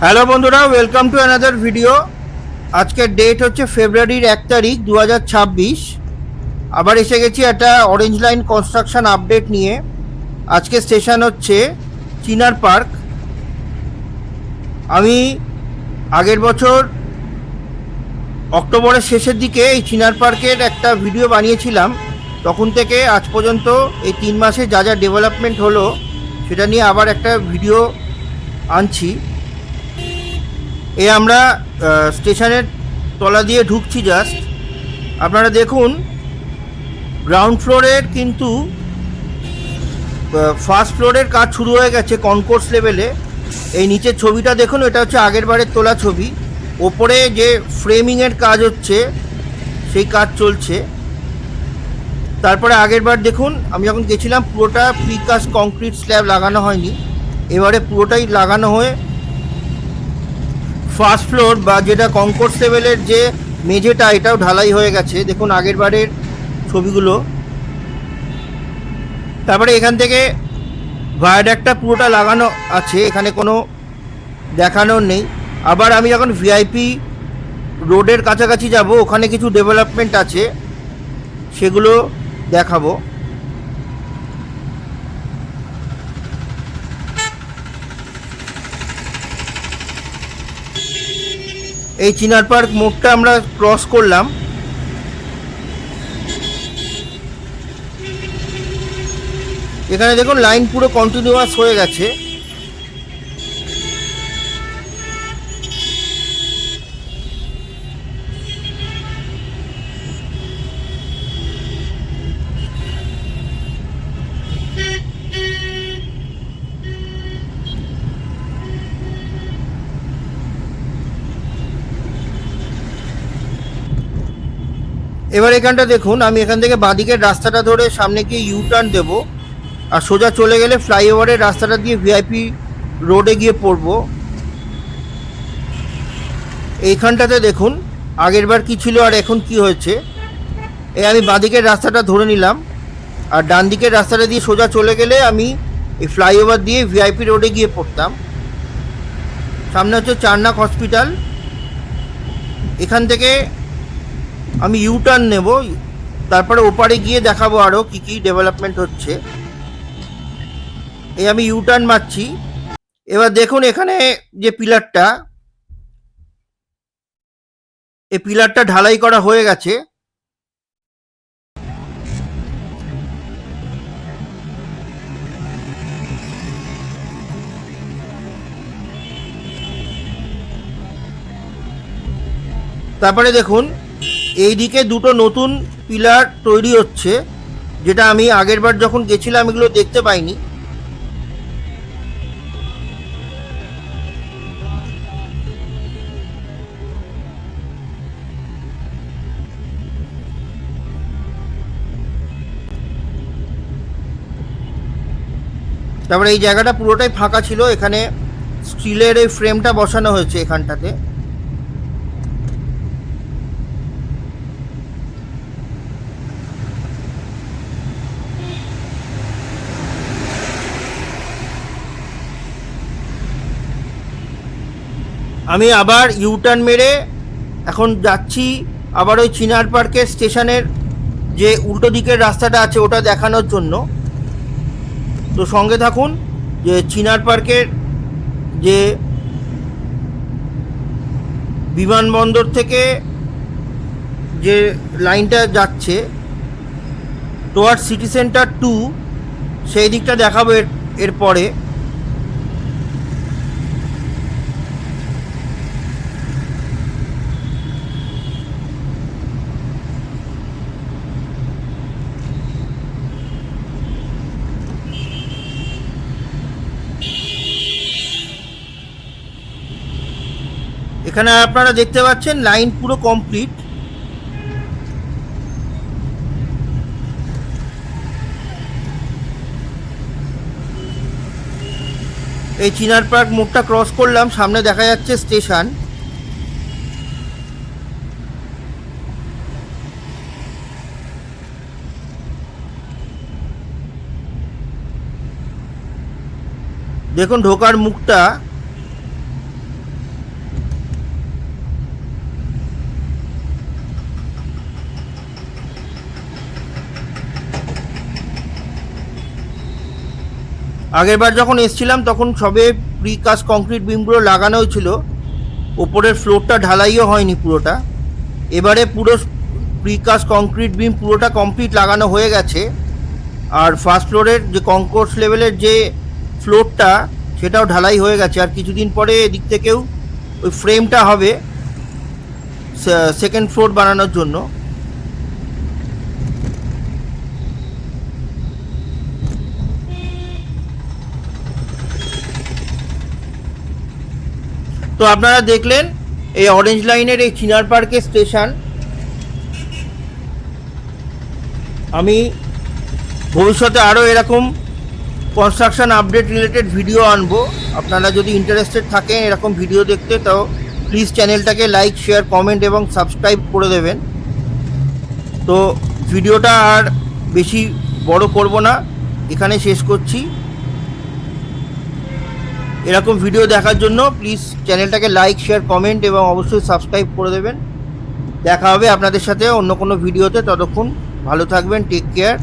Hello বন্ধুরা, welcome to another video. আজকের date হচ্ছে ফেব্রুয়ারির 1 তারিখ 2026। আবার এসে গেছি একটা অরেঞ্জ লাইন কনস্ট্রাকশন আপডেট নিয়ে। আজকে স্টেশন হচ্ছে চিনার পার্ক। আমি আগের বছর অক্টোবরের শেষের দিকে এই চিনার পার্কের একটা ভিডিও বানিয়েছিলাম। তখন থেকে আজ পর্যন্ত এই 3 মাসে যা যা ডেভেলপমেন্ট হলো সেটা নিয়ে আবার একটা ভিডিও আনছি। আমরা স্টেশনের তলা দিয়ে ঢুকছি জাস্ট। আপনারা দেখুন, গ্রাউন্ড ফ্লোরের কিন্তু ফার্স্ট ফ্লোরের কাজ শুরু হয়ে গেছে কনকোর্স লেভেলে। এই নিচের ছবিটা দেখুন, এটা হচ্ছে আগের বারের তোলা ছবি। ওপরে যে ফ্রেমিংয়ের কাজ হচ্ছে সেই কাজ চলছে। তারপরে আগের বার দেখুন, আমি যখন গেছিলাম পুরোটা প্রিকাস্ট কংক্রিট স্ল্যাব লাগানো হয়নি, এবারে পুরোটাই লাগানো হয়ে ফার্স্ট ফ্লোর বা যেটা কনকোর্স লেভেলের যে মেঝেটা, এটাও ঢালাই হয়ে গেছে। দেখুন আগের বারের ছবিগুলো। তারপরে এখান থেকে ভায়াডাক্টটা পুরোটা লাগানো আছে, এখানে কোনো দেখানোর নেই। আবার আমি যখন ভিআইপি রোডের কাছাকাছি যাব, ওখানে কিছু ডেভেলপমেন্ট আছে, সেগুলো দেখাবো। এই চিনার পার্ক মোড়টা আমরা ক্রস করলাম। এখানে দেখুন লাইন পুরো কন্টিনিউয়াস হয়ে গেছে। এবার এখানটা দেখুন, আমি এখান থেকে বাঁদিকের রাস্তাটা ধরে সামনে গিয়ে ইউ টার্ন দেবো, আর সোজা চলে গেলে ফ্লাইওভারের রাস্তাটা দিয়ে ভিআইপি রোডে গিয়ে পড়বো। এইখানটাতে দেখুন আগেরবার কি ছিল আর এখন কি হয়েছে। আমি বাঁদিকের রাস্তাটা ধরে নিলাম, আর ডান দিকের রাস্তাটা দিয়ে সোজা চলে গেলে আমি এই ফ্লাইওভার দিয়ে ভিআইপি রোডে গিয়ে পড়তাম। সামনে হচ্ছে চারনাক হসপিটাল। এখান থেকে আমি ইউ টার্ন নেব, তারপরে ওপারে গিয়ে দেখাবো আরও কী কী ডেভেলপমেন্ট হচ্ছে। আমি ইউ টার্ন মারছি। এবার দেখুন এখানে যে পিলারটা, এই পিলারটা ঢালাই করা হয়ে গেছে। তারপরে দেখুন এইদিকে দুটো নতুন পিলার তৈরি হচ্ছে, যেটা আমি আগেরবার যখন গেছিলাম এগুলো দেখতে পাইনি। তারপরে এই জায়গাটা পুরোটাই ফাঁকা ছিল, এখানে স্টিলের এই ফ্রেমটা বসানো হয়েছে এখানটাতে। আমি আবার ইউ টার্ন মেরে এখন যাচ্ছি আবার ওই চিনার পার্কের স্টেশনের যে উল্টো দিকের রাস্তাটা আছে ওটা দেখানোর জন্য। তো সঙ্গে থাকুন। যে চিনার পার্কের যে বিমানবন্দর থেকে যে লাইনটা যাচ্ছে টুয়ার্ড সিটি সেন্টার 2, সেই দিকটা দেখাবো এরপরে। এখানে আপনারা দেখতে পাচ্ছেন লাইন পুরো কমপ্লিট। এই চিনার পার্ক মোড়টা ক্রস করলাম, সামনে দেখা যাচ্ছে স্টেশন। দেখুন ঢোকার মুখটা আগেরবার যখন এসছিলাম তখন সবে প্রিকাস্ট কংক্রিট বিমগুলো লাগানো হয়েছিল, ওপরের ফ্লোরটা ঢালাইও হয়নি পুরোটা। এবারে পুরো প্রিকাস্ট কংক্রিট বিম পুরোটা কমপ্লিট লাগানো হয়ে গেছে। আর ফার্স্ট ফ্লোরের যে কনকোর্স লেভেলের যে ফ্লোরটা সেটাও ঢালাই হয়ে গেছে। আর কিছুদিন পরে এদিক থেকেও ওই ফ্রেমটা হবে সেকেন্ড ফ্লোর বানানোর জন্য। তো আপনারা দেখলেন এই অরেঞ্জ লাইনের এই চিনার পার্কের স্টেশন। আমি ভবিষ্যতে আরও এরকম কনস্ট্রাকশন আপডেট রিলেটেড ভিডিও আনবো। আপনারা যদি ইন্টারেস্টেড থাকেন এরকম ভিডিও দেখতে, তো প্লিজ চ্যানেলটাকে লাইক, শেয়ার, কমেন্ট এবং সাবস্ক্রাইব করে দেবেন। তো ভিডিওটা আর বেশি বড় করব না, এখানে শেষ করছি। এরকম ভিডিও দেখার জন্য প্লিজ চ্যানেলটাকে লাইক, শেয়ার, কমেন্ট এবং অবশ্যই সাবস্ক্রাইব করে দেবেন। দেখা হবে আপনাদের সাথে অন্য কোনো ভিডিওতে। ততক্ষণ ভালো থাকবেন, টেক কেয়ার।